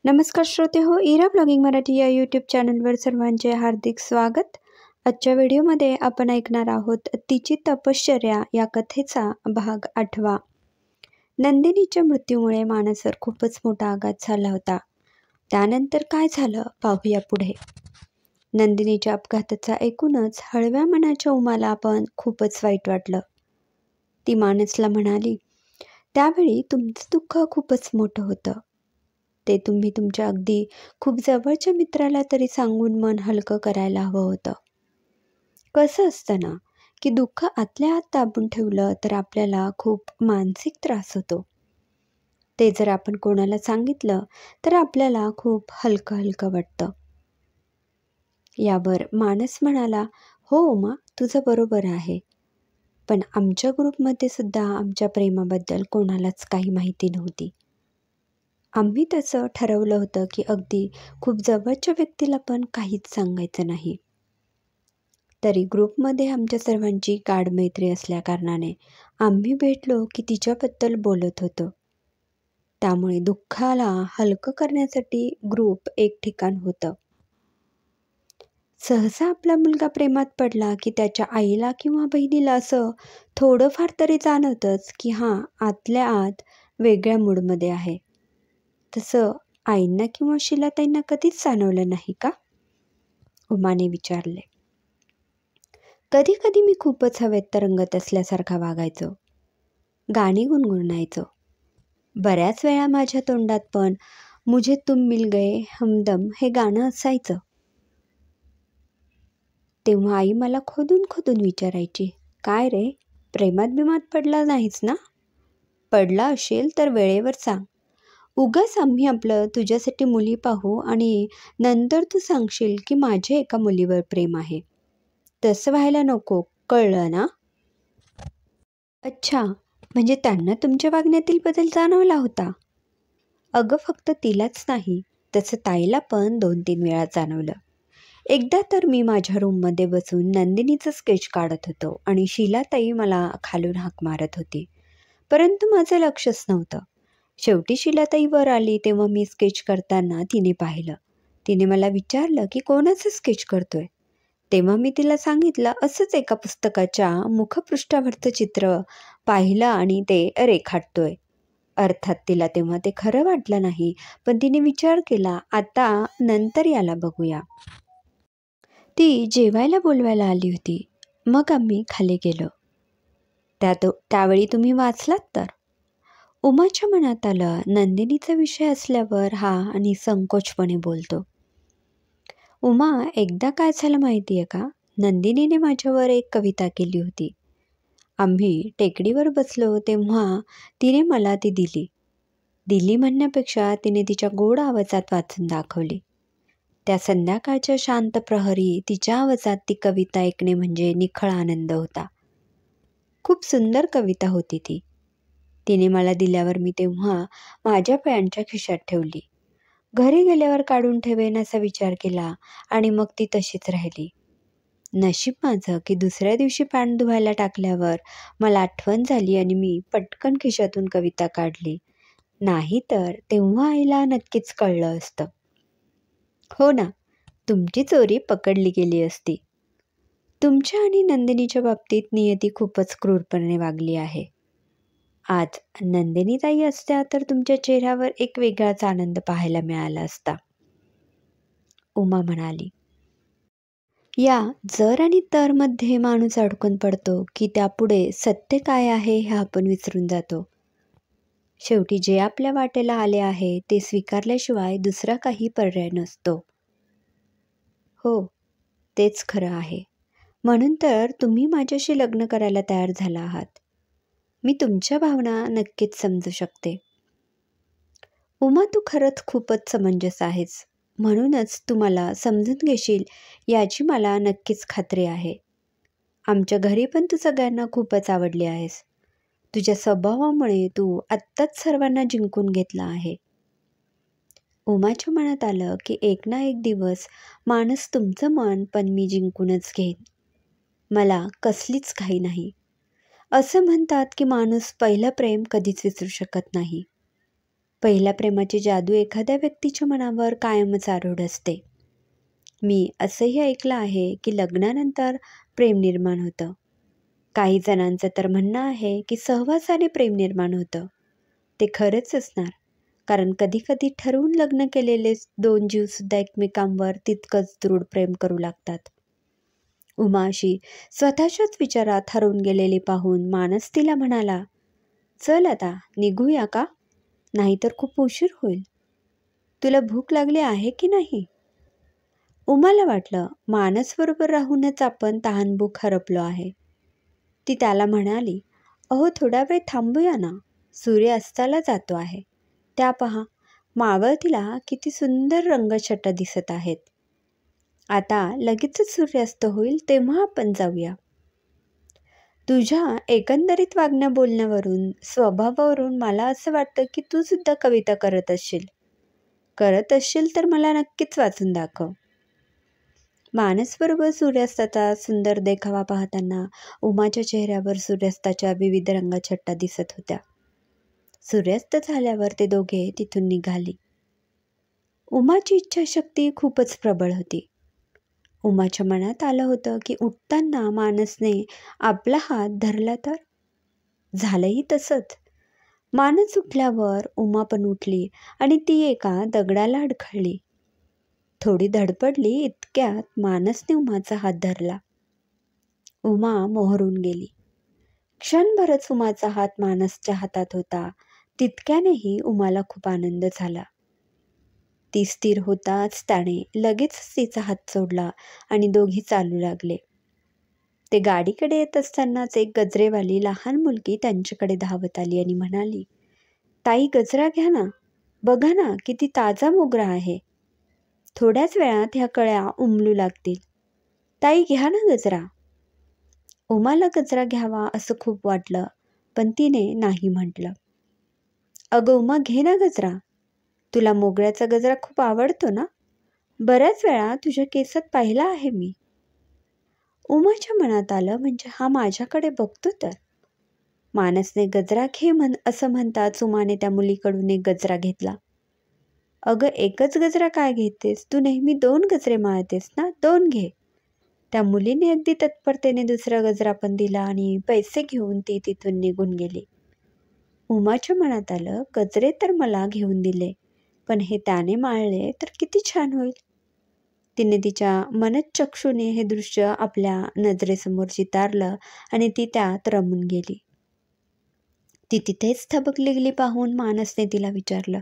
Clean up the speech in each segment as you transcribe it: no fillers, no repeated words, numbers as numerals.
नमस्कार श्रोते हो, इरा ब्लॉगिंग मराठी या यूट्यूब चॅनलवर सर्वांचे हार्दिक स्वागत. आजच्या व्हिडिओमध्ये आपण ऐकणार आहोत तिची तपश्चर्या या कथेचा भाग 8. नंदिनीच्या मृत्यूमुळे मानसवर खूपच मोठा आघात झाला होता. त्यानंतर काय झालं पाहूया पुढे. नंदिनीच्या अपघाताचा ऐकूनच हळव्या मनाच्या उमाला पण खूपच वाईट वाटलं. ती मानसला म्हणाली, त्यावेळी तुमचं दुःख खूपच मोठं होतं. ते तुम्ही तुमच्या अगदी खूप जवळच्या मित्राला तरी सांगून मन हलकं करायला हवं होतं. कसं असतं ना, की दुःख आतल्या आत दाबून ठेवलं तर आपल्याला खूप मानसिक त्रास होतो. ते जर आपण कोणाला सांगितलं तर आपल्याला खूप हलकं हलकं वाटतं. यावर मानस म्हणाला, हो उमा, तुझं बरोबर आहे. पण आमच्या ग्रुपमध्ये सुद्धा आमच्या प्रेमाबद्दल कोणालाच काही माहिती नव्हती. आम्ही तसं ठरवलं होतं की अगदी खूप जवळच्या व्यक्तीला पण काहीच सांगायचं नाही. तरी ग्रुपमध्ये आमच्या सर्वांची गाढ मैत्री असल्याकारणाने आम्ही भेटलो की तिच्याबद्दल बोलत होतो. त्यामुळे दुःखाला हलकं करण्यासाठी ग्रुप एक ठिकाण होतं. सहसा आपला मुलगा प्रेमात पडला की त्याच्या आईला किंवा बहिणीला असं थोडंफार तरी जाणवतंच की आतल्या आत वेगळ्या मूडमध्ये आहे. तसं आईंना किंवा शीलाताईंना कधीच जाणवलं नाही का? उमाने विचारले. कधी कधी मी खूपच हवेत तरंगत असल्यासारखा वागायचो. गाणी गुणगुणायचो. बऱ्याच वेळा माझ्या तोंडात पण मुझे तुम मिल गए हमदम हे गाणं असायचं. तेव्हा आई मला खोदून खोदून विचारायची, काय रे, प्रेमात बिमात पडला नाहीस ना? पडला असेल तर वेळेवर सांग. उगाच आम्ही आपलं तुझ्यासाठी मुली पाहू आणि नंतर तू सांगशील की माझे एका मुलीवर प्रेम आहे. तसं व्हायला नको, कळलं ना? अच्छा, म्हणजे त्यांना तुमच्या वागण्यातील बदल जाणवला होता? अगं फक्त तिलाच नाही, तसं ताईला पण 2-3 वेळा जाणवलं. एकदा तर मी माझ्या रूममध्ये बसून नंदिनीचं स्केच काढत होतो आणि शीलाताई मला खालून हाक मारत होती, परंतु माझं लक्षच नव्हतं. शेवटी शीलाताई वर आली तेव्हा मी स्केच करताना तिने पाहिलं. तिने मला विचारलं की कोणाचं स्केच करतोय. तेव्हा मी तिला सांगितलं असंच एका पुस्तकाच्या मुखपृष्ठावरचं चित्र पाहिलं आणि ते रेखाटतोय. अर्थात तिला तेव्हा ते खरं वाटलं नाही, पण तिने विचार केला, आता नंतर याला बघूया. ती जेवायला बोलवायला आली होती. मग आम्ही खाली गेलो. त्यावेळी तुम्ही वाचलात तर. उमाच्या मनात आलं, नंदिनीचा विषय असल्यावर आणि संकोचपणे बोलतो. उमा, एकदा काय झालं माहिती आहे का? नंदिनीने माझ्यावर एक कविता केली होती. आम्ही टेकडीवर बसलो तेव्हा तिने मला ती दिली म्हणण्यापेक्षा तिने तिच्या गोड आवाजात वाचून दाखवली. त्या संध्याकाळच्या शांत प्रहरी तिच्या आवाजात ती कविता ऐकणे म्हणजे निखळ आनंद होता. खूप सुंदर कविता होती ती. तिने मला दिल्यावर मी तेव्हा माझ्या पॅन्टच्या खिशात ठेवली. घरी गेल्यावर काढून ठेवेन असा विचार केला आणि मग ती तशीच राहिली. नशीब माझं की दुसऱ्या दिवशी पॅन्ट धुवायला टाकल्यावर मला आठवण झाली आणि मी पटकन खिशातून कविता काढली. नाही तर तेव्हा आईला नक्कीच कळलं असतं. हो ना, तुमची चोरी पकडली गेली असती. तुमच्या आणि नंदिनीच्या बाबतीत नियती खूपच क्रूरपणे वागली आहे. आज नंदिनीताई असत्या तर तुमच्या चेहऱ्यावर एक वेगळाच आनंद पाहायला मिळाला असता. उमा म्हणाली. या जर आणि तर मध्ये माणूस अडकून पडतो की त्यापुढे सत्य काय आहे हे आपण विसरून जातो. शेवटी जे आपल्या वाटेला आले आहे ते स्वीकारल्याशिवाय दुसरा काही पर्याय नसतो. हो, तेच खरं आहे. म्हणून तर तुम्ही माझ्याशी लग्न करायला तयार झाला आहात. मी तुमच्या भावना नक्कीच समजू शकते. उमा, तू खरंच खूपच समंजस आहेस. म्हणूनच तू मला समजून घेशील याची मला नक्कीच खात्री आहे. आमच्या घरी पण तू सगळ्यांना खूपच आवडली आहेस. तुझ्या स्वभावामुळे तू आत्ताच सर्वांना जिंकून घेतला आहे. उमाच्या मनात आलं की एक ना एक दिवस माणूस तुमचं मन पण मी जिंकूनच घेईन. मला कसलीच घाई नाही. असं म्हणतात की माणूस पहिलं प्रेम कधीच विसरू शकत नाही. पहिल्या प्रेमाची जादू एखाद्या व्यक्तीच्या मनावर कायमच आरूढ असते. मी असंही ऐकलं आहे की लग्नानंतर प्रेम निर्माण होतं. काही जणांचं तर म्हणणं आहे की सहवासाने प्रेम निर्माण होतं. ते खरंच असणार, कारण कधीकधी ठरवून लग्न केलेले दोन जीवसुद्धा एकमेकांवर तितकंच दृढ प्रेम करू लागतात. उमा अशी स्वतःच्याच विचारात हरवून गेलेली पाहून मानस तिला म्हणाला, चल आता निघूया का? नाहीतर खूप उशीर होईल. तुला भूक लागली आहे की नाही? उमाला वाटलं मानसबरोबर राहूनच आपण तहानभूक हरपलो आहे. ती त्याला म्हणाली, अहो थोडा वेळ थांबूया ना, सूर्य अस्ताला जातो आहे. त्या पहा, मावळतीला किती सुंदर रंगछटा दिसत आहेत. आता लगेचच सूर्यास्त होईल तेव्हा आपण जाऊया. तुझ्या एकंदरीत वागण्या बोलण्यावरून, स्वभावावरून मला असं वाटतं की तू सुद्धा कविता करत असशील तर मला नक्कीच वाचून दाखव. मानसबरोबर सूर्यास्ताचा सुंदर देखावा पाहताना उमाच्या चेहऱ्यावर सूर्यास्ताच्या विविध रंगछटा दिसत होत्या. सूर्यास्त झाल्यावर ते दोघे तिथून निघाली. उमाची इच्छाशक्ती खूपच प्रबळ होती. उमाच्या मनात आलं होतं की उठताना मानसने आपला हात धरला तर? झालंही तसंच. मानस उठल्यावर उमा पण उठली आणि ती एका दगडाला अडखळली. थोडी धडपडली इतक्यात मानसने उमाचा हात धरला. उमा मोहरून गेली. क्षणभरच उमाचा हात मानसच्या हातात होता. तितक्यानेही उमाला खूप आनंद झाला. ती स्थिर होताच त्याने लगेच तिचा हात सोडला आणि दोघी चालू लागले. ते गाडीकडे येत असतानाच एक गजरेवाली लहान मुलगी त्यांच्याकडे धावत आली आणि म्हणाली, ताई गजरा घ्या ना, बघा ना किती ताजा मोगरा आहे. थोड्याच वेळात ह्या कळ्या उमलू लागतील. ताई घ्या ना गजरा. उमाला गजरा घ्यावा असं खूप वाटलं, पण तिने नाही म्हटलं. अगं उमा घे ना गजरा, तुला मोगऱ्याचा गजरा खूप आवडतो ना? बऱ्याच वेळा तुझ्या केसात पाहिला आहे मी. उमाच्या मनात आलं म्हणजे हा माझ्याकडे बघतो तर. मानसने गजरा घे असं म्हणताच उमाने त्या मुलीकडून एक गजरा घेतला. अगं एकच गजरा काय घेतेस? तू नेहमी 2 गजरे माळतेस ना, 2 घे. त्या मुलीने अगदी तत्परतेने दुसरा गजरा पण दिला आणि पैसे घेऊन ती तिथून निघून गेली. उमाच्या मनात आलं गजरे तर मला घेऊन दिले, पण हे त्याने माळले तर किती छान होईल. तिने तिच्या मनःचक्षुने हे दृश्य आपल्या नजरेसमोर चितारलं आणि ती त्यात रमून गेली. ती तिथेच थबकलेली पाहून मानसने तिला विचारलं,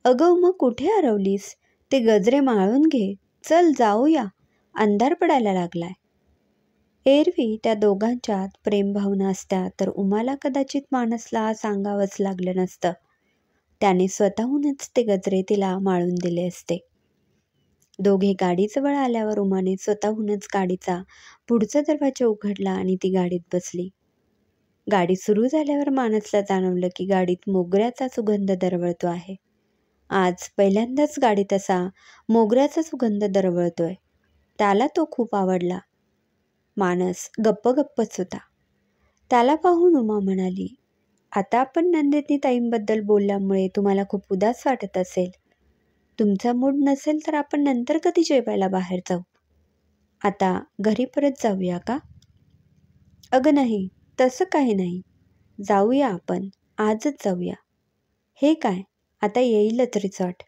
अगं उमा कुठे हरवलीस? ते गजरे माळून घे, चल जाऊया, अंधार पडायला लागलाय. एरवी त्या दोघांच्यात प्रेमभावना असत्या तर उमाला कदाचित मानसला सांगावंच लागलं नसतं. त्याने स्वतःहूनच ते गजरे तिला माळून दिले असते. दोघे गाडीजवळ आल्यावर उमाने स्वतःहूनच गाडीचा पुढचा दरवाजा उघडला आणि ती गाडीत बसली. गाडी सुरू झाल्यावर मानसला जाणवलं की गाडीत मोगऱ्याचा सुगंध दरवळतो आहे. आज पहिल्यांदाच गाडीत असा मोगऱ्याचा सुगंध दरवळतोय. त्याला तो खूप आवडला. मानस गप्पच होता. त्याला पाहून उमा म्हणाली, आता आपण नंदिनी ताईंबद्दल बोलल्यामुळे तुम्हाला खूप उदास वाटत असेल. तुमचा मूड नसेल तर आपण नंतर कधी जेवायला बाहेर जाऊ. आता घरी परत जाऊया का? अगं नाही, तसं काही नाही. जाऊया आपण, आजच जाऊया. हे काय, आता येईलच रिसॉर्ट.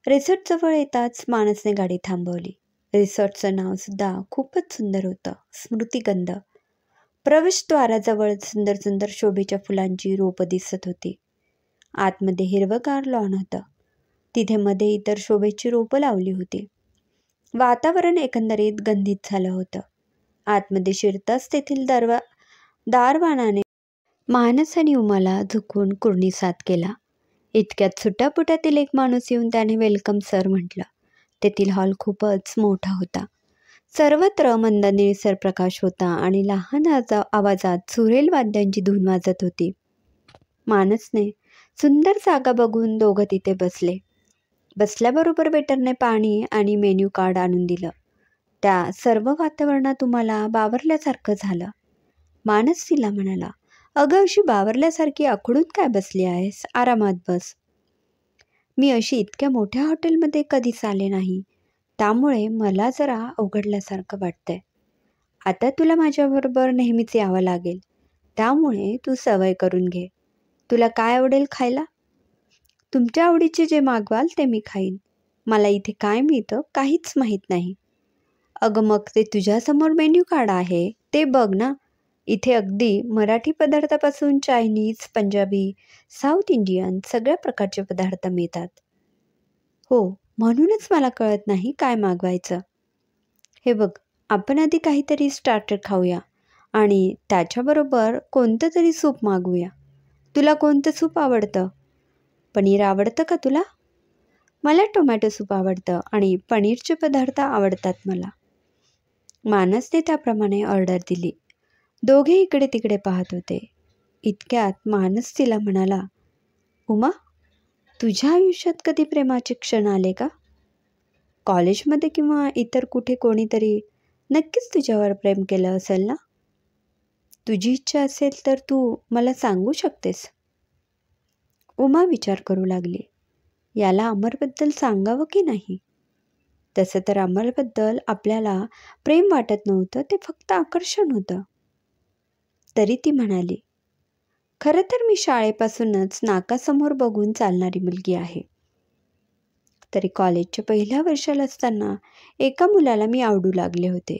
रिसॉर्टजवळ येताच मानसने गाडी थांबवली. रिसॉर्टचं नाव सुद्धा खूपच सुंदर होतं, स्मृतिगंध. प्रवेशद्वाराजवळ सुंदर सुंदर शोभेच्या फुलांची रोपं दिसत होती. आतमध्ये हिरवंगार लॉन होतं. तिथे मध्ये इतर शोभेची रोपं लावली होती. वातावरण एकंदरीत गंधित झालं होतं. आतमध्ये शिरताच तेथील दारवानाने मानस आणि उमाला झुकून कुर्णीसाद केला. इतक्यात सुटापुटातील एक माणूस येऊन त्याने वेलकम सर म्हटलं. तेथील हॉल खूपच मोठा होता. सर्वत्र मंद निळसर प्रकाश होता आणि लहान आवाजात सुरेल वाद्यांची धून वाजत होती. मानसने सुंदर जागा बघून दोघं तिथे बसले. बसल्याबरोबर वेटरने पाणी आणि मेन्यू कार्ड आणून दिलं. त्या सर्व वातावरणात तुम्हाला बावरल्यासारखं झालं. मानस तिला म्हणाला, अगं अशी बावरल्यासारखी आखडून काय बसली आहेस? आरामात बस. मी अशी इतक्या मोठ्या हॉटेलमध्ये कधीच आले नाही, त्यामुळे मला जरा अवघडल्यासारखं वाटतंय. आता तुला माझ्याबरोबर नेहमीच यावं लागेल, त्यामुळे तू सवय करून घे. तुला काय आवडेल खायला? तुमच्या आवडीचे जे मागवाल ते मी खाईन. मला इथे काय मिळतं काहीच माहीत नाही. अगं मग ते तुझ्यासमोर मेन्यू कार्ड आहे ते बघ ना. इथे अगदी मराठी पदार्थापासून चायनीज, पंजाबी, साऊथ इंडियन सगळ्या प्रकारचे पदार्थ मिळतात. हो, म्हणूनच मला कळत नाही काय मागवायचं. हे बघ, आपण आधी काहीतरी स्टार्टर खाऊया आणि त्याच्याबरोबर कोणतं तरी सूप मागवूया. तुला कोणतं सूप आवडतं? पनीर आवडतं का तुला? मला टोमॅटो सूप आवडतं आणि पनीरचे पदार्थ आवडतात मला. मानसने त्याप्रमाणे ऑर्डर दिली. दोघे इकडे तिकडे पाहत होते. इतक्यात मानस तिला म्हणाला, उमा, तुझ्या आयुष्यात कधी प्रेमाचे क्षण आले का? कॉलेजमध्ये किंवा इतर कुठे कोणीतरी नक्कीच तुझ्यावर प्रेम केलं असेल ना? तुझी इच्छा असेल तर तू मला सांगू शकतेस. उमा विचार करू लागली. याला अमरबद्दल सांगावं की नाही? तसं तर अमरबद्दल आपल्याला प्रेम वाटत नव्हतं, ते फक्त आकर्षण होतं. तरी ती म्हणाली, खरं तर मी शाळेपासूनच नाकासमोर बघून चालणारी मुलगी आहे. तरी कॉलेजच्या पहिल्या वर्षाला असताना एका मुलाला मी आवडू लागले होते.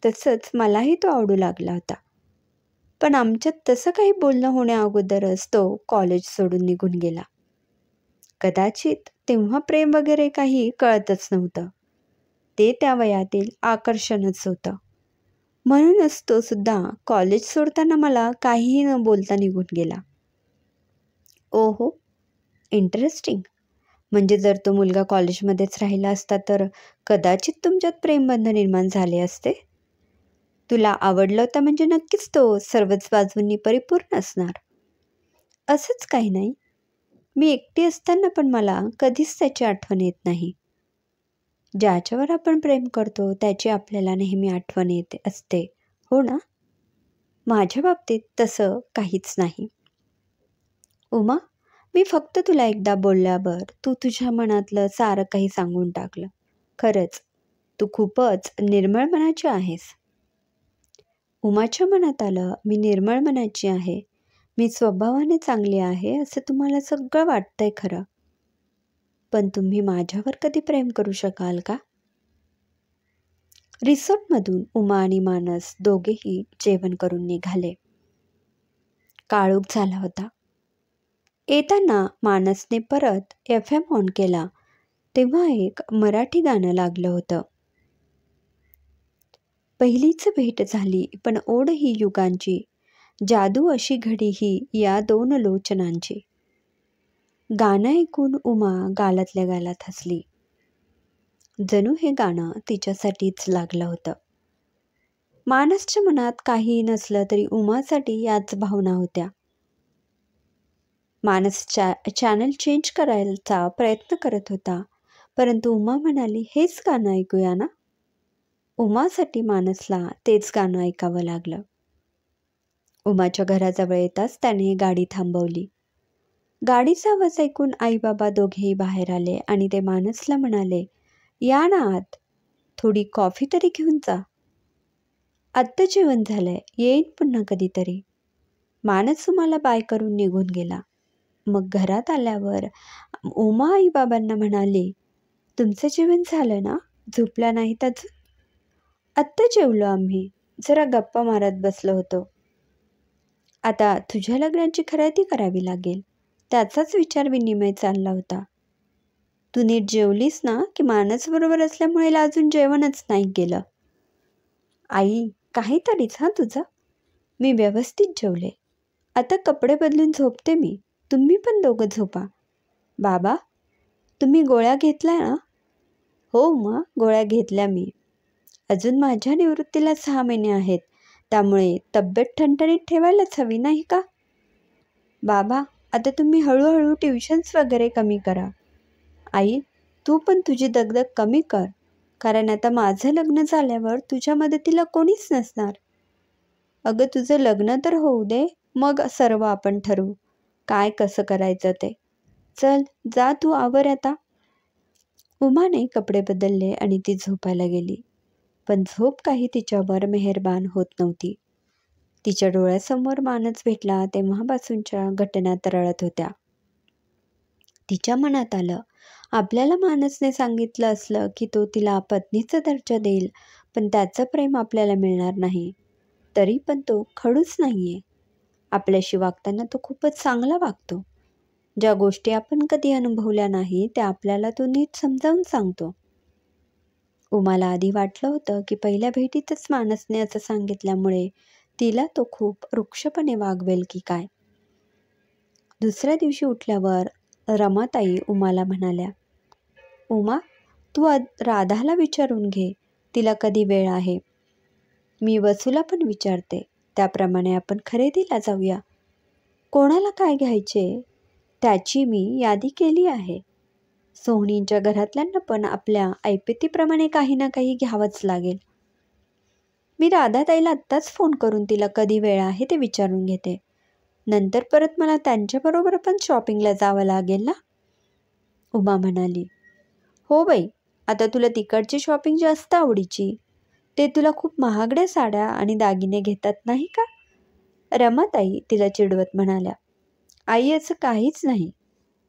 तसंच मलाही तो आवडू लागला होता. पण आमच्यात तसं काही बोलणं होण्याअगोदरच तो कॉलेज सोडून निघून गेला. कदाचित तेव्हा प्रेम वगैरे काही कळतच नव्हतं. ते त्या वयातील आकर्षणच होतं. म्हणूनच तो सुद्धा कॉलेज सोडताना मला काहीही न बोलता निघून गेला. ओहो, इंटरेस्टिंग. म्हणजे जर तो मुलगा कॉलेजमध्येच राहिला असता तर कदाचित तुमच्यात प्रेमबंध निर्माण झाले असते. तुला आवडलं होतं म्हणजे नक्कीच तो सर्वच बाजूंनी परिपूर्ण असणार. असंच काही नाही. मी एकटी असताना पण मला कधीच त्याची आठवण येत नाही. ज्याच्यावर आपण प्रेम करतो त्याची आपल्याला नेहमी आठवण येते असते, हो ना? माझ्या बाबतीत तसं काहीच नाही. उमा, मी फक्त तुला एकदा बोलल्यावर तू तुझ्या मनातलं सारं काही सांगून टाकलं. खरंच, तू खूपच निर्मळ मनाची आहेस. उमाच्या मनात आलं, मी निर्मळ मनाची आहे, मी स्वभावाने चांगली आहे असं तुम्हाला सगळं वाटतंय खरं. पण तुम्ही माझ्यावर कधी प्रेम करू शकाल का? रिसॉर्टमधून उमा आणि मानस दोघेही जेवण करून निघाले. काळोख झाला होता. येताना मानसने परत FM ऑन केला तेव्हा एक मराठी गाणं लागलं होतं. पहिलीच भेट झाली पण ओढ ही युगांची, जादू अशी घडी ही या दोन लोचनांची. गाणं ऐकून उमा गालातल्या गालात हसली. जणू हे गाणं तिच्यासाठीच लागलं होतं. मानसच्या मनात काही नसलं तरी उमासाठी याच भावना होत्या. मानस चॅनल चेंज करायचा प्रयत्न करत होता, परंतु उमा म्हणाली, हेच गाणं ऐकूया ना. उमासाठी मानसला तेच गाणं ऐकावं लागलं. उमाच्या घराजवळ येताच त्याने गाडी थांबवली. गाडीचा आवाज ऐकून आई बाबा दोघेही बाहेर आले आणि ते मानसला म्हणाले, या ना आत, थोडी कॉफी तरी घेऊन जा. आत्ता जेवण झालंय, येईन पुन्हा कधीतरी. मानस उमाला बाय करून निघून गेला. मग घरात आल्यावर उमा आई बाबांना म्हणाली, तुमचं जेवण झालं ना? झोपला नाहीत अजून? आत्ता जेवलो आम्ही, जरा गप्पा मारत बसलो होतो. आता तुझ्या लग्नाची खरेदी करावी लागेल, त्याचाच विचार विनिमय चालला होता. तू नीट जेवलीस ना की मानस बरोबर असल्यामुळे अजून जेवणच नाही गेलं? आई, काहीतरीच तुझं. मी व्यवस्थित जेवले. आता कपडे बदलून झोपते मी. तुम्ही पण दोघं झोपा. बाबा, तुम्ही गोळ्या घेतल्या ना? हो मग, गोळ्या घेतल्या मी. अजून माझ्या निवृत्तीला 6 महिने आहेत, त्यामुळे तब्येत ठणठणीत ठेवायलाच हवी नाही का? बाबा, आता तुम्ही हळूहळू ट्युशन्स वगैरे कमी करा. आई, तू पण तुझी दगदग कमी कर, कारण आता माझं लग्न झाल्यावर तुझ्या मदतीला कोणीच नसणार. अगं तुझं लग्न तर होऊ दे, मग सर्व आपण ठरवू काय कसं करायचं ते. चल जा तू आवर आता. उमाने कपडे बदलले आणि ती झोपायला गेली. पण झोप काही तिच्यावर मेहरबान होत नव्हती. तिच्या डोळ्यासमोर मानस भेटला तेव्हापासूनच्या घटना तरळत होत्या. तिच्या मनात आलं, आपल्याला मानसने सांगितलं असलं की तो तिला पत्नीचा दर्जा देईल, पण त्याचं प्रेम आपल्याला मिळणार नाही. तरी पण तो खडूस नाहीये. आपल्याशी वागताना तो खूपच चांगला वागतो. ज्या गोष्टी आपण कधी अनुभवल्या नाही त्या आपल्याला तो नीट समजावून सांगतो. उमाला आधी वाटलं होतं की पहिल्या भेटीतच मानसने असं सांगितल्यामुळे तिला तो खूप रुक्षपणे वागवेल की काय. दुसऱ्या दिवशी उठल्यावर रमाताई उमाला म्हणाल्या, उमा, तू राधाला विचारून घे, तिला कधी वेळ आहे. मी वसूला पण विचारते, त्याप्रमाणे आपण खरेदीला जाऊया. कोणाला काय घ्यायचे त्याची मी यादी केली आहे. सोहनींच्या घरातल्यांना पण आपल्या ऐपतीप्रमाणे काही ना काही घ्यावंच लागेल. मी राधाताईला आत्ताच फोन करून तिला कधी वेळ आहे ते विचारून घेते. नंतर परत मला त्यांच्याबरोबर पण शॉपिंगला जावं लागेल ना. उमा म्हणाली, हो बाई, आता तुला तिकडची शॉपिंग जास्त आवडीची. ते तुला खूप महागड्या साड्या आणि दागिने घेतात नाही का. रमाताई तिला चिडवत म्हणाल्या, आई असं काहीच नाही.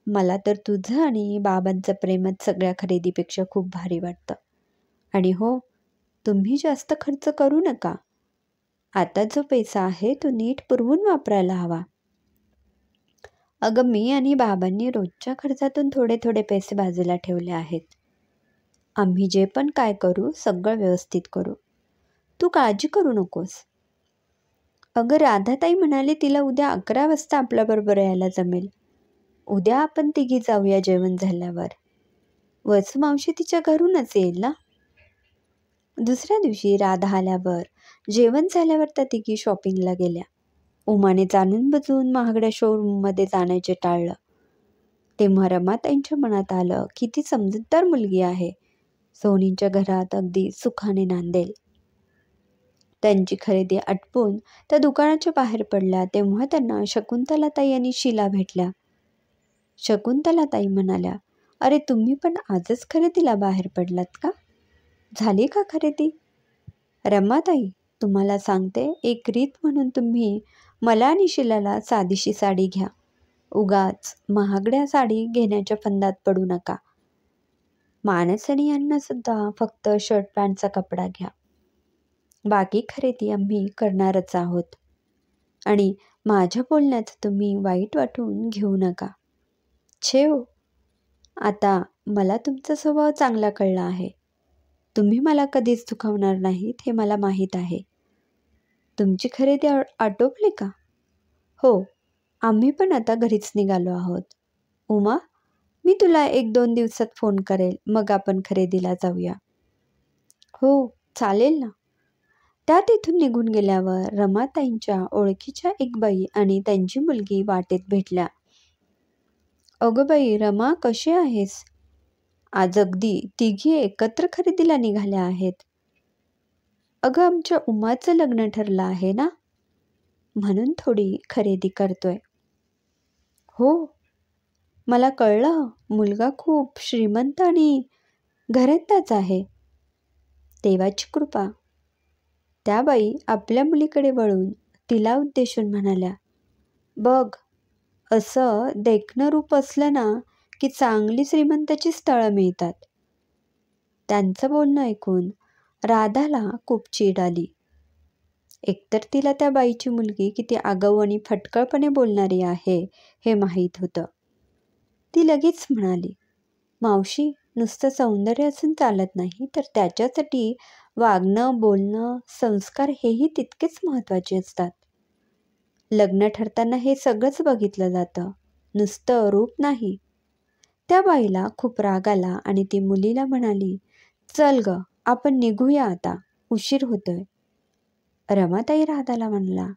मला तर तुझं आणि बाबांचं प्रेमच सगळ्या खरेदीपेक्षा खूप भारी वाटतं. आणि हो, तुम्ही जास्त खर्च करू नका. आता जो पैसा आहे तो नीट पुरवून वापरायला हवा. अगं, मी आणि बाबांनी रोजच्या खर्चातून थोडे थोडे पैसे बाजूला ठेवले आहेत. आम्ही जे पण काय करू सगळं व्यवस्थित करू. तू काळजी करू नकोस. अगं, राधाताई म्हणाली तिला उद्या 11 वाजता आपल्याबरोबर यायला जमेल. उद्या आपण तिघी जाऊया जेवण झाल्यावर. वसू मावशी तिच्या घरूनच येईल ना. दुसऱ्या दिवशी राधा आल्यावर जेवण झाल्यावर त्या तिघी शॉपिंगला गेल्या. उमाने जाणून बुजून महागड्या शोरूममध्ये जाण्याचे टाळलं. तेव्हा रमाताईंच्या मनात आलं की ती समजूतदार मुलगी आहे, सोनींच्या घरात अगदी सुखाने नांदेल. त्यांची खरेदी आटपून त्या दुकानाच्या बाहेर पडल्या तेव्हा त्यांना शकुंतलाताई आणि शीला भेटल्या. शकुंतलाताई म्हणाल्या, अरे तुम्ही पण आजच खरेदीला बाहेर पडलात का? झाली का खरेदी? रमाताई, तुम्हाला सांगते, एक रीत म्हणून तुम्ही मला आणि शिलाला साधीशी साडी घ्या. उगाच महागड्या साडी घेण्याच्या फंदात पडू नका. मानस आणि यांना सुद्धा फक्त शर्ट पॅन्टचा कपडा घ्या. बाकी खरेदी आम्ही करणारच आहोत. आणि माझ्या बोलण्याचं तुम्ही वाईट वाटून घेऊ नका. छेव, आता मला तुमचा स्वभाव चांगला कळला आहे. तुम्ही मला कधीच दुखावणार नाहीत हे मला माहीत आहे. तुमची खरेदी आटोपली का? हो, आम्ही पण आता घरीच निघालो आहोत. उमा, मी तुला 1-2 दिवसात फोन करेल, मग आपण खरेदीला जाऊया. हो, चालेल ना. त्या तिथून निघून गेल्यावर रमाताईंच्या ओळखीच्या एक बाई आणि त्यांची मुलगी वाटेत भेटल्या. अगं बाई रमा, कशी आहेस? आज अगदी तिघी एकत्र खरेदीला निघाल्या आहेत. अगं, आमच्या उमाचं लग्न ठरलं आहे ना, म्हणून थोडी खरेदी करतोय. हो, मला कळलं. मुलगा खूप श्रीमंत आणि घरंदाज आहे. देवाची कृपा. त्या बाई आपल्या मुलीकडे वळून तिला उद्देशून म्हणाल्या, बघ, असं देखणं रूप असलं ना की चांगली श्रीमंताची स्थळं मिळतात. त्यांचं बोलणं ऐकून राधाला खूप चीड आली. एकतर तिला त्या बाईची मुलगी किती आगाऊ आणि फटकळपणे बोलणारी आहे हे माहीत होतं. ती लगेच म्हणाली, मावशी, नुसतं सौंदर्य असून चालत नाही, तर त्याच्यासाठी वागणं, बोलणं, संस्कार हेही तितकेच महत्त्वाचे असतात. लग्न ठरताना हे सगळंच बघितलं जातं, नुसतं रूप नाही. त्या बाईला खूप राग आला आणि ती मुलीला म्हणाली, चल ग, आपण निघूया आता, उशीर होतोय. रमाताई राधाला म्हणला,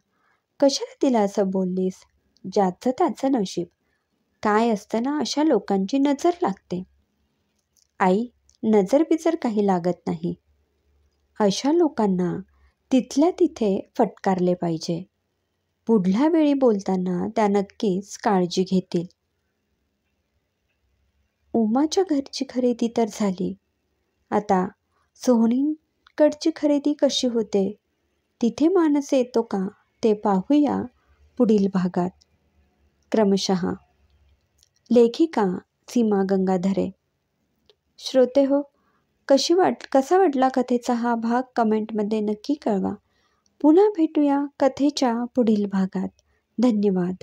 कशाला तिला असं बोललीस? ज्याचं त्याचं नशीब. काय असतं ना, अशा लोकांची नजर लागते. आई, नजर बिजर काही लागत नाही. अशा लोकांना तिथल्या तिथे फटकारले पाहिजे. पुढल्या वेळी बोलताना त्या नक्कीच काळजी घेतील. उमाच्या घरची खरेदी तर झाली. आता सोहनीकडची खरेदी कशी होते, तिथे माणूस येतो का, ते पाहूया पुढील भागात. क्रमशः. लेखिका सीमा गंगाधरे. श्रोते हो, कसा वाटला कथेचा हा भाग कमेंटमध्ये नक्की कळवा. पुन्हा भेटूया कथेच्या पुढील भागात. धन्यवाद.